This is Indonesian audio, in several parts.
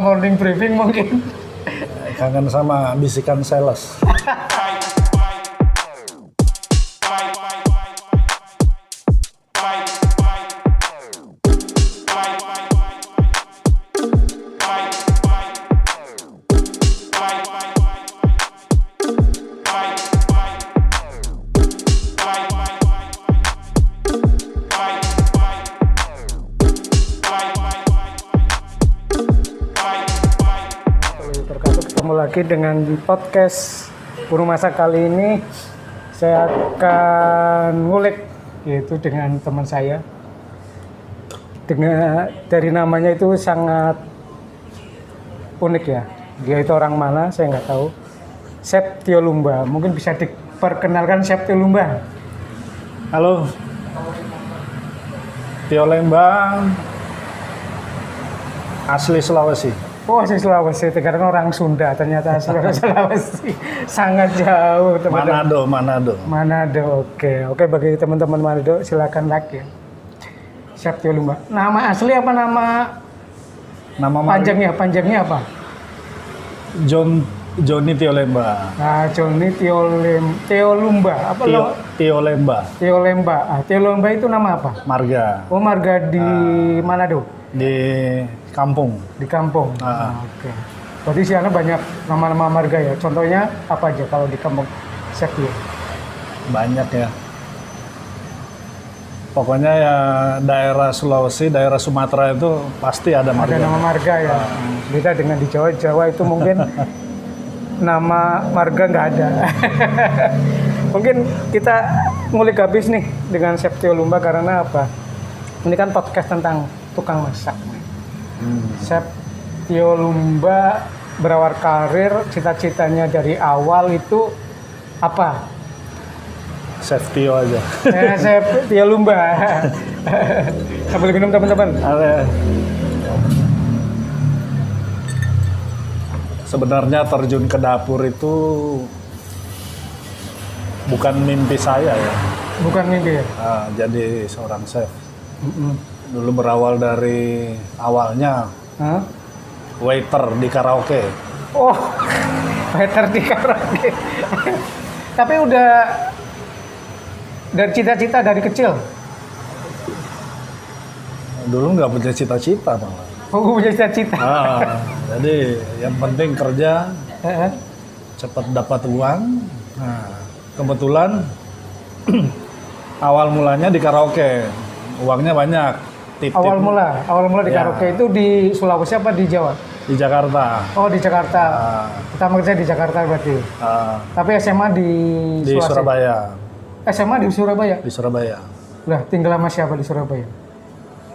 morning briefing mungkin. Kangen sama bisikan sales. Ketemu lagi dengan podcast Buru Masak. Kali ini saya akan ngulik yaitu dengan teman saya. Dari namanya itu sangat unik ya. Dia itu orang mana saya nggak tahu. Chef Tio Lumba. Mungkin bisa diperkenalkan Chef Tio Lumba. Halo, Tio Lembang, asli Sulawesi. Oh, asli Sulawesi, karena orang Sunda ternyata asli Sulawesi. Sangat jauh, teman-teman. Manado, oke. Bagi teman-teman Manado, silakan like ya. Chef Tio Lumba. Nama asli apa nama panjangnya apa? Johnny Tio Lemba. Nah, Johnny Tio Lumba. Apa lo? Tio Lemba. Tio Lemba. Tio Lumba itu nama apa? Marga. Oh, marga di Manado. Di kampung. Di kampung. Oke. Berarti di sana banyak nama-nama marga ya. Contohnya apa aja kalau di kampung Chef Tio? Banyak ya. Pokoknya ya daerah Sulawesi, daerah Sumatera itu pasti ada marga. Ada nama marga ya. Beda dengan di Jawa itu mungkin nama marga nggak ada. Mungkin kita ngulik habis nih dengan Chef Tio Lumba karena apa? Ini kan podcast tentang tukang masak. Chef Tio Lumba berawal karir, cita-citanya dari awal itu apa? Chef Tio aja. Chef Tio Lumba. Sambil minum teman-teman. Sebenarnya terjun ke dapur itu bukan mimpi saya ya. Bukan mimpi ya? Jadi seorang chef. Dulu berawal dari awalnya waiter di karaoke. Oh, waiter di karaoke. Tapi udah dari cita-cita dari kecil? Dulu nggak punya cita-cita malah. Oh, punya cita-cita. Jadi yang penting kerja, cepat dapat uang. Nah, kebetulan awal mulanya di karaoke, uangnya banyak. Awal mula di karaoke itu di Sulawesi apa di Jawa? Di Jakarta. Oh, di Jakarta. Pertama kerja di Jakarta berarti. Tapi SMA di Surabaya. SMA di Surabaya? Di Surabaya. Udah tinggal sama siapa di Surabaya?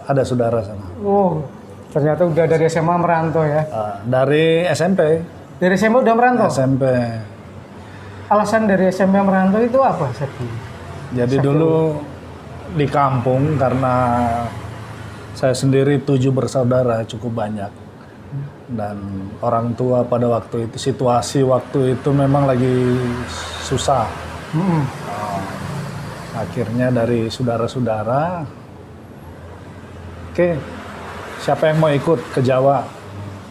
Ada saudara sana. Oh, ternyata udah dari SMA merantau ya? Dari SMP. Dari SMP udah merantau? SMP. Alasan dari SMP merantau itu apa, Seti? Jadi dulu di kampung karena saya sendiri 7 bersaudara cukup banyak. Dan orang tua pada waktu itu, situasi waktu itu memang lagi susah. Akhirnya dari saudara-saudara, oke, siapa yang mau ikut ke Jawa?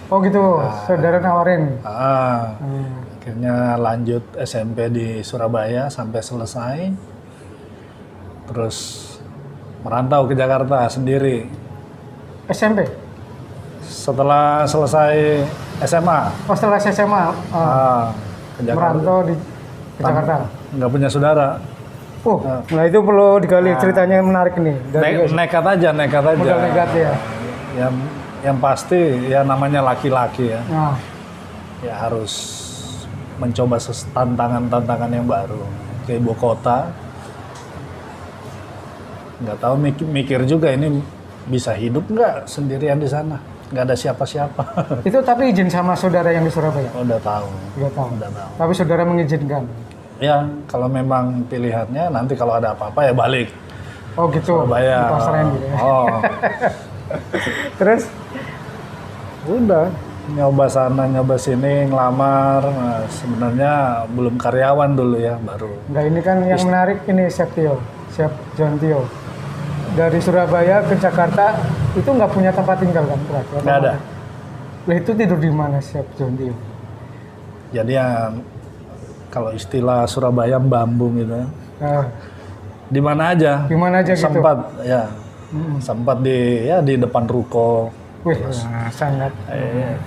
Oh gitu, saudara nawarin. Akhirnya lanjut SMP di Surabaya sampai selesai. Terus merantau ke Jakarta sendiri. SMP? Setelah selesai SMA. Oh, setelah SMA? Ke Jakarta. Merantau di Jakarta? Nggak punya saudara. Nah itu perlu digali, ceritanya menarik nih. Nekat aja. Modal nekat ya. Yang pasti ya namanya laki-laki ya. Ya harus mencoba tantangan yang baru. Ke ibu kota. Nggak tahu mikir juga ini bisa hidup nggak sendirian di sana. Nggak ada siapa-siapa. Itu tapi izin sama saudara yang di Surabaya? Udah tahu. Tapi saudara mengizinkan? Ya, kalau memang pilihannya nanti kalau ada apa-apa ya balik. Oh gitu, Surabaya. Dipasrahin gitu ya. Terus? Udah, nyoba sana, nyoba sini, ngelamar. Nah, sebenarnya belum karyawan dulu ya, baru. Enggak, ini kan yang menarik ini Chef Tio, Chef John Tio. Dari Surabaya ke Jakarta, itu nggak punya tempat tinggal kan? Nggak ada. Lah itu tidur di mana Chef John Tio? Jadi ya kalau istilah Surabaya bambung gitu, Ah, di mana aja. di mana aja gitu? Sempat ya, sempat di depan ruko. Wih, sangat.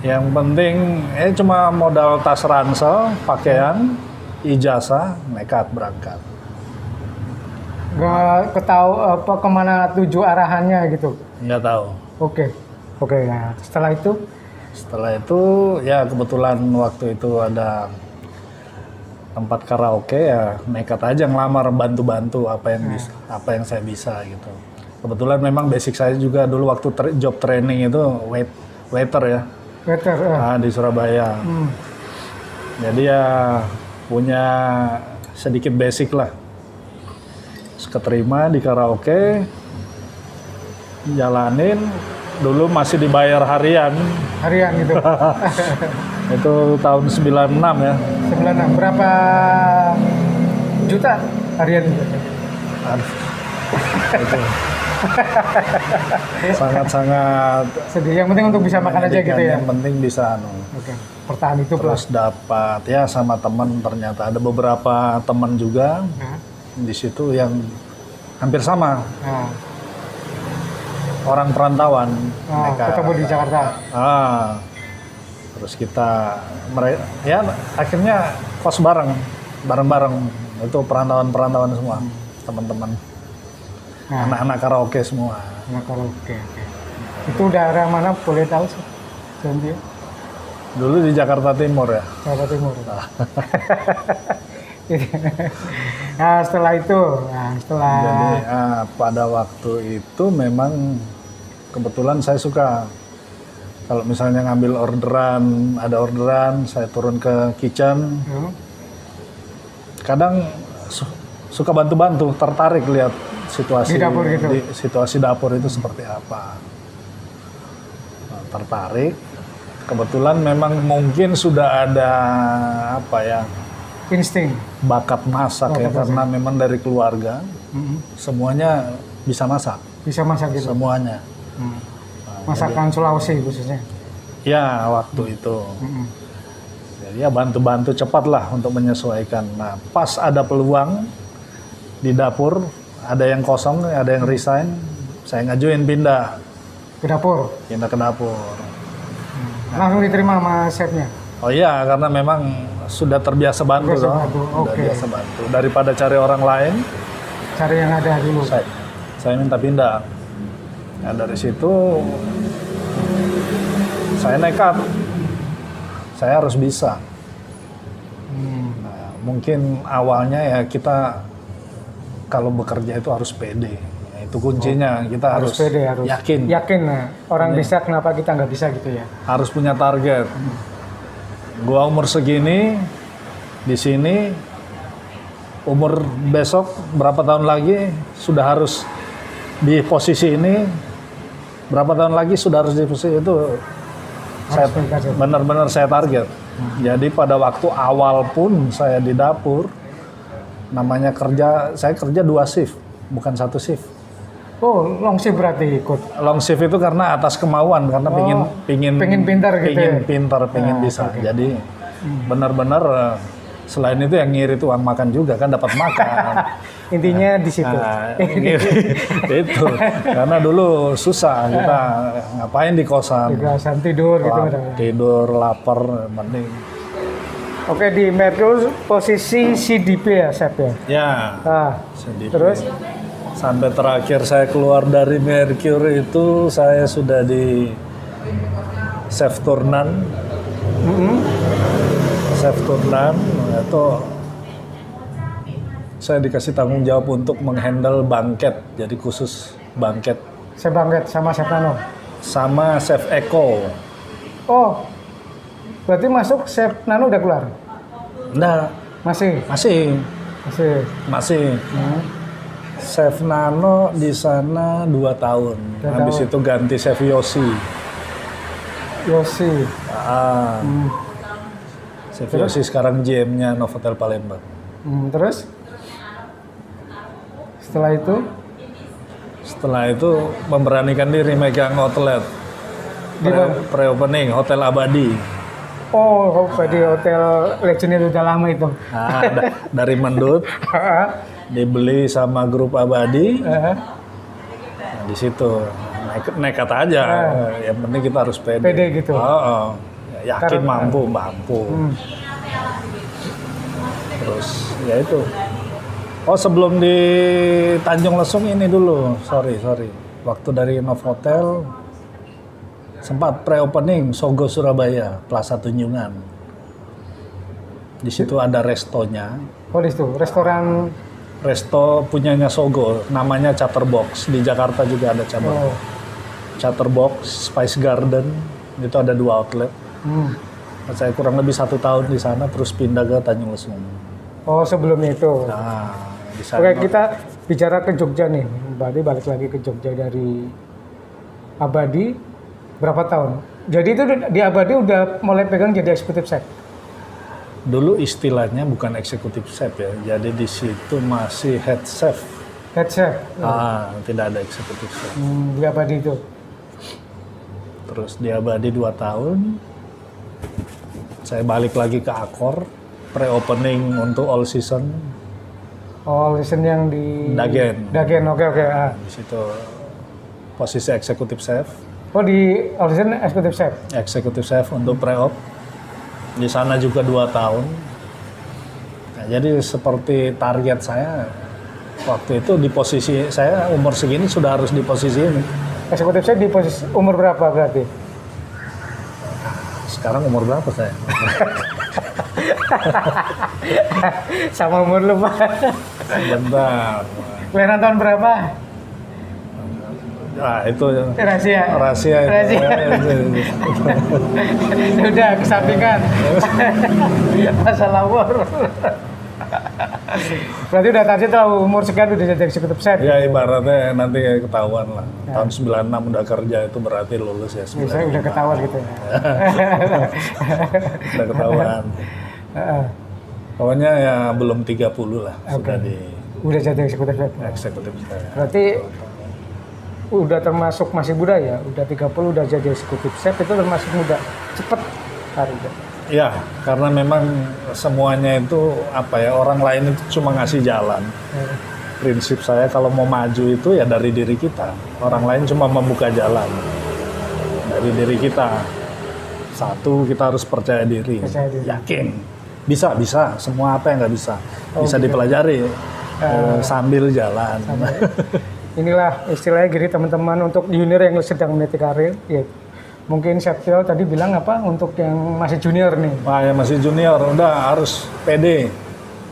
Yang penting cuma modal tas ransel, pakaian, ijazah, nekat berangkat. Gak ketahu apa kemana tuju arahannya gitu. Nggak tahu. Oke. Nah, setelah itu Setelah itu ya kebetulan waktu itu ada tempat karaoke, ya nekat aja ngelamar, bantu-bantu apa yang saya bisa gitu. Kebetulan memang basic saya juga dulu waktu job training itu waiter ya. waiter. Di Surabaya. Jadi ya punya sedikit basic lah. Terus keterima di karaoke, jalanin. Dulu masih dibayar harian. Harian gitu. Itu tahun 96 ya. 96. Berapa juta harian gitu? Aduh, itu sangat-sangat Sedih. Yang penting untuk bisa makan aja gitu ya. Yang penting bisa Oke. Bertahan itu terus dapat ya sama teman, ternyata ada beberapa teman juga Nah, di situ yang hampir sama, nah, orang perantauan. Mereka ketemu di Jakarta. Terus kita ya akhirnya kos bareng-bareng itu perantauan semua, teman-teman. Nah, Anak-anak karaoke semua. nah kalau oke. Itu daerah mana boleh tahu sih? John Tio? Dulu di Jakarta Timur ya. Jakarta Timur. Nah, setelah itu, Jadi pada waktu itu memang kebetulan saya suka kalau misalnya ngambil ada orderan, saya turun ke kitchen. Kadang suka bantu-bantu, tertarik lihat situasi Di dapur gitu? situasi dapur itu seperti apa. Nah, tertarik. Kebetulan memang mungkin sudah ada insting. bakat masak ya, karena memang dari keluarga semuanya bisa masak. Bisa masak gitu. Semuanya. Masakan Sulawesi khususnya. Ya waktu itu. Jadi ya bantu-bantu cepat lah untuk menyesuaikan. Nah pas ada peluang di dapur, ada yang kosong, ada yang resign, saya ngajuin pindah Ke dapur. ke dapur. Langsung diterima sama chefnya. Oh iya, karena memang sudah terbiasa bantu Terbiasa toh. bantu, Sudah oke. biasa bantu. Daripada cari orang lain, Cari yang ada dulu. saya minta pindah. Nah dari situ saya nekat. Saya harus bisa. Nah, mungkin awalnya ya kita kalau bekerja itu harus pede. Nah, itu kuncinya. Kita harus pede, harus yakin. Yakin orang bisa, kenapa kita nggak bisa gitu ya. Harus punya target. Gua umur segini di sini, umur besok berapa tahun lagi sudah harus di posisi ini, berapa tahun lagi sudah harus di posisi itu. Saya benar-benar saya target. Jadi pada waktu awal pun saya di dapur, namanya saya kerja 2 shift, bukan 1 shift. Oh, long shift berarti ikut. Long shift itu karena atas kemauan, karena pengen pintar gitu ya? pengen bisa. oke. Jadi benar-benar selain itu yang ngirit uang makan juga kan, dapat makan. Intinya di situ. Itu karena dulu susah kita ngapain di kosan. Kebiasaan tidur gitu. Tidur, lapar, mending. Oke, di Merkur posisi CDP ya, chef ya. Ya. Sedih. Terus sampai terakhir saya keluar dari Mercure itu saya sudah di chef Turnan. Chef Turnan itu saya dikasih tanggung jawab untuk menghandle bangket, jadi khusus bangket. Chef Bangket sama Chef Nano. Sama Chef Eko. Oh, berarti masuk Chef Nano udah keluar? Nah, Masih. Chef Nano di sana 2 tahun. Habis itu ganti Chef Yosi. Chef Yosi sekarang GM-nya Novotel Palembang. Terus? Setelah itu memberanikan diri megang outlet. Di mana? Pre-opening Hotel Abadi. Oh, di hotel Legend itu udah lama itu. Nah, dari Mendut dibeli sama grup Abadi. Nah, di situ nekat aja. Yang penting kita harus pede. Pede gitu. Yakin mampu. Terus ya itu. Oh, sebelum di Tanjung Lesung ini dulu. Sorry. Waktu dari Novotel sempat pre-opening Sogo Surabaya, Plaza Tunjungan. Di situ ada restonya. Oh, di situ restoran. Resto punyanya Sogo, namanya Chatterbox. Di Jakarta juga ada cabang. Chatterbox, Spice Garden, itu ada 2 outlet. Saya kurang lebih 1 tahun di sana, terus pindah ke Tanjung Lesung. Oh, sebelumnya itu. Nah, di sana. Oke, kita bicara ke Jogja nih. Berarti balik lagi ke Jogja dari Abadi. Berapa tahun? Jadi itu di Abadi udah mulai pegang jadi eksekutif chef? Dulu istilahnya bukan eksekutif chef ya, jadi di situ masih head chef. Head chef? Tidak ada eksekutif chef. Di Abadi itu? Terus di Abadi 2 tahun, saya balik lagi ke Akor, pre-opening untuk all season. All season yang di Dagen, oke. Di situ posisi eksekutif chef. Oh, di all season eksekutif chef? Eksekutif chef untuk pre-op. Di sana juga 2 tahun. Nah, jadi seperti target saya waktu itu di posisi saya umur segini sudah harus di posisi ini. Eksekutif chef di posisi umur berapa berarti? Sekarang umur berapa saya? Sama umur lu, Pak. Bentar. Kelahiran tahun berapa? Itu rahasia. Udah kesampingkan. Masalah umur. Berarti udah target tahu umur sekian udah jadi eksekutif chef. Ya ibaratnya nanti ketahuan lah. Tahun 96 udah kerja itu berarti lulus ya. Saya udah ketahuan gitu ya. Udah ketahuan. Pokoknya ya belum 30 lah sudah udah jadi eksekutif chef. Eksekutif chef. Berarti udah termasuk masih muda ya, udah 30 udah jadi eksekutif chef, itu termasuk muda, cepet karirnya. Ya, karena memang semuanya itu orang lain itu cuma ngasih jalan. Prinsip saya kalau mau maju itu ya dari diri kita, orang lain cuma membuka jalan. Dari diri kita, satu kita harus percaya diri. Yakin, bisa, semua apa yang nggak bisa, bisa dipelajari sambil jalan. Inilah istilahnya gini teman-teman untuk junior yang sedang meniti karir, ya mungkin Septio tadi bilang untuk yang masih junior nih. Yang masih junior udah harus pede,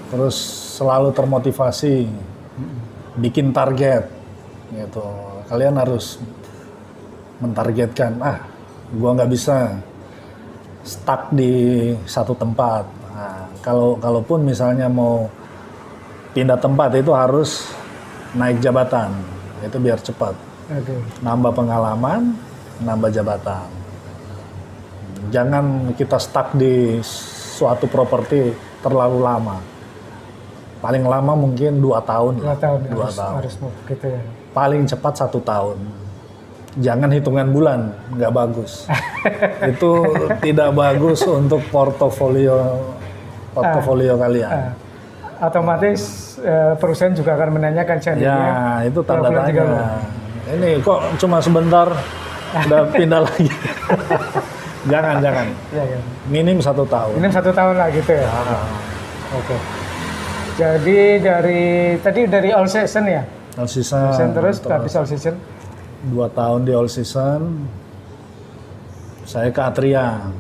terus selalu termotivasi, bikin target, gitu. Kalian harus mentargetkan, gua nggak bisa stuck di satu tempat. Kalaupun misalnya mau pindah tempat itu harus naik jabatan, itu biar cepat. Nambah pengalaman, nambah jabatan. Jangan kita stuck di suatu properti terlalu lama. Paling lama mungkin 2 tahun. 2 tahun. 2 tahun. Harus gitu ya. Paling cepat 1 tahun. Jangan hitungan bulan, nggak bagus. Itu tidak bagus untuk portofolio kalian. Otomatis perusahaan juga akan menanyakan ya itu tanda tanya. Ini kok cuma sebentar udah pindah lagi. jangan ya. Minim 1 tahun. Minim 1 tahun lah gitu ya. Oke. Jadi dari all season ya. All season terus habis all season 2 tahun di all season. Saya ke Atria.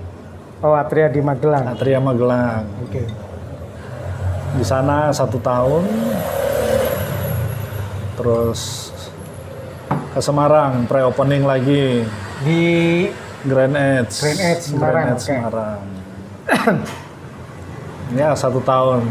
Atria di Magelang. Atria Magelang. Oke. Di sana 1 tahun, terus ke Semarang, pre-opening lagi di Grand Edge Semarang. Ya 1 tahun.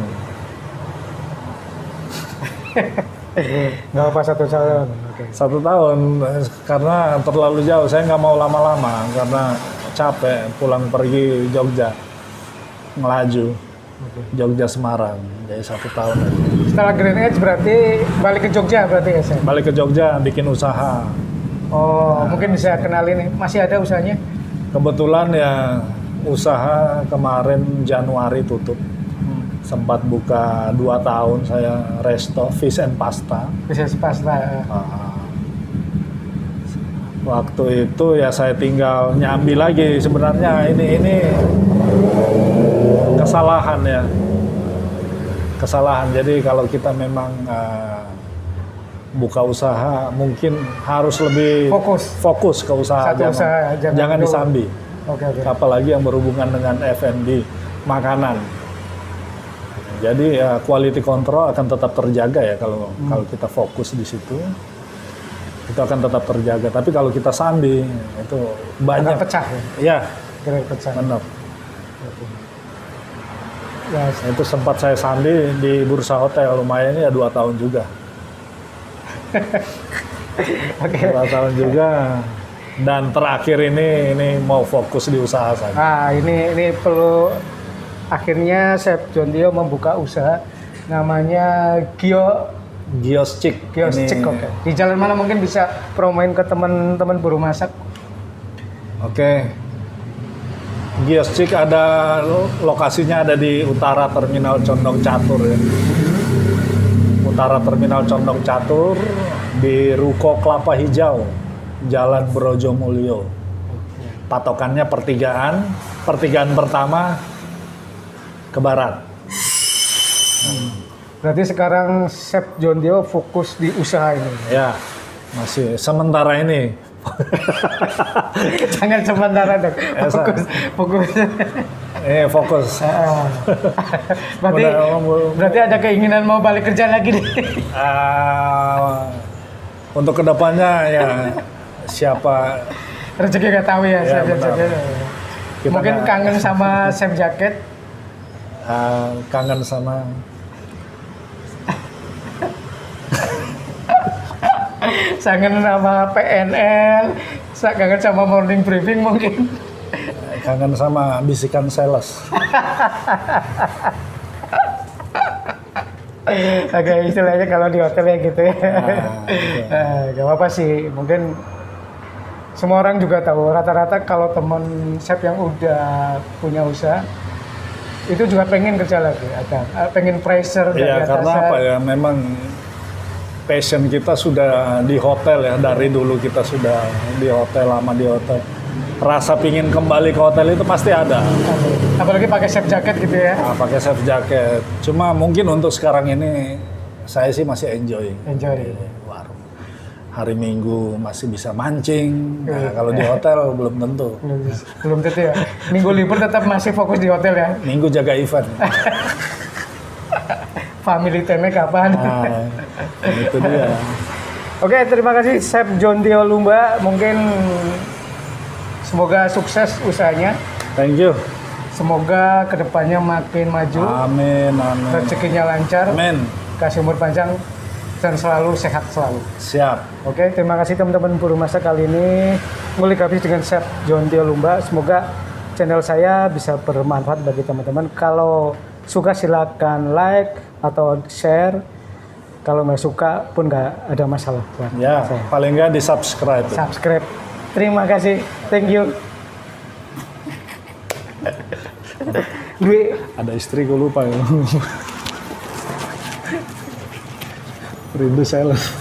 Nggak apa 1 tahun. 1 tahun karena terlalu jauh. Saya nggak mau lama-lama karena capek pulang pergi Jogja, melaju. Jogja Semarang, jadi 1 tahun aja. Setelah Grand Edge berarti balik ke Jogja berarti ya? Balik ke Jogja, bikin usaha. Oh, mungkin bisa kenalin nih. Masih ada usahanya? Kebetulan ya usaha kemarin Januari tutup. Sempat buka 2 tahun saya resto fish and pasta. Bisa pasta. Waktu itu ya saya tinggal nyambi lagi. Sebenarnya ini kesalahan ya. Kesalahan. Jadi kalau kita memang buka usaha mungkin harus lebih fokus ke usaha. Satu usaha, jangan disambi. Oke. Apalagi yang berhubungan dengan F&B, makanan. Jadi ya quality control akan tetap terjaga ya kalau kita fokus di situ. Itu akan tetap terjaga. Tapi kalau kita sambi itu banyak akan pecah ya. Iya. Kira pecah. Benar. Ya, itu sempat saya sambi di bursa hotel, lumayan ya 2 tahun juga. Oke. 2 tahun juga. Dan terakhir ini mau fokus di usaha saja. Nah, ini perlu. Akhirnya Chef John Tio membuka usaha namanya Gios Chick. Oke. Di jalan mana mungkin bisa promoin ke teman-teman buru masak? Oke. Gios Chick ada lokasinya ada di utara Terminal Condong Catur ya. Utara Terminal Condong Catur di Ruko Kelapa Hijau, Jalan Brojomulyo. Patokannya pertigaan pertama ke barat. Berarti sekarang Chef John Tio fokus di usaha ini. Ya, masih sementara ini. Jangan sementara dong. Fokus. Fokus. Berarti ada keinginan mau balik kerja lagi nih. Untuk kedepannya ya siapa rezeki nggak tahu ya, ya Chef Jacket. Mungkin kangen sama Chef Jacket. Kangen sama kangen sama PNL, kangen sama morning briefing mungkin. Kangen sama bisikan sales. Agak istilahnya kalau di hotel ya gitu ya. Gak apa-apa sih, mungkin semua orang juga tahu rata-rata kalau teman chef yang udah punya usaha itu juga pengen kerja lagi, pengen pressure dari atasan. Karena apa ya, memang passion kita sudah di hotel ya, dari dulu kita sudah di hotel, lama di hotel. Rasa pingin kembali ke hotel itu pasti ada. Apalagi pakai chef jacket gitu ya. Pakai chef jacket. Cuma mungkin untuk sekarang ini saya sih masih enjoy. Warung. Hari Minggu masih bisa mancing. Nah, kalau di hotel belum tentu. Belum tentu ya. Minggu libur tetap masih fokus di hotel ya. Minggu jaga event. Family time-nya kapan? Nah, itu dia. Oke, terima kasih Chef John Tio Lumba. Mungkin semoga sukses usahanya. Thank you. Semoga kedepannya makin maju. Amin. Rezekinya lancar. Amin. Kasih umur panjang dan selalu sehat selalu. Siap. Oke, terima kasih teman-teman buru masak kali ini ngulik habis dengan Chef John Tio Lumba. Semoga channel saya bisa bermanfaat bagi teman-teman. Kalau suka silakan like atau share. Kalau nggak suka pun nggak ada masalah. Ya, paling nggak di subscribe. Subscribe. Terima kasih. Thank you. Dwi. Ada istri gue lupa ya. Rindu sales.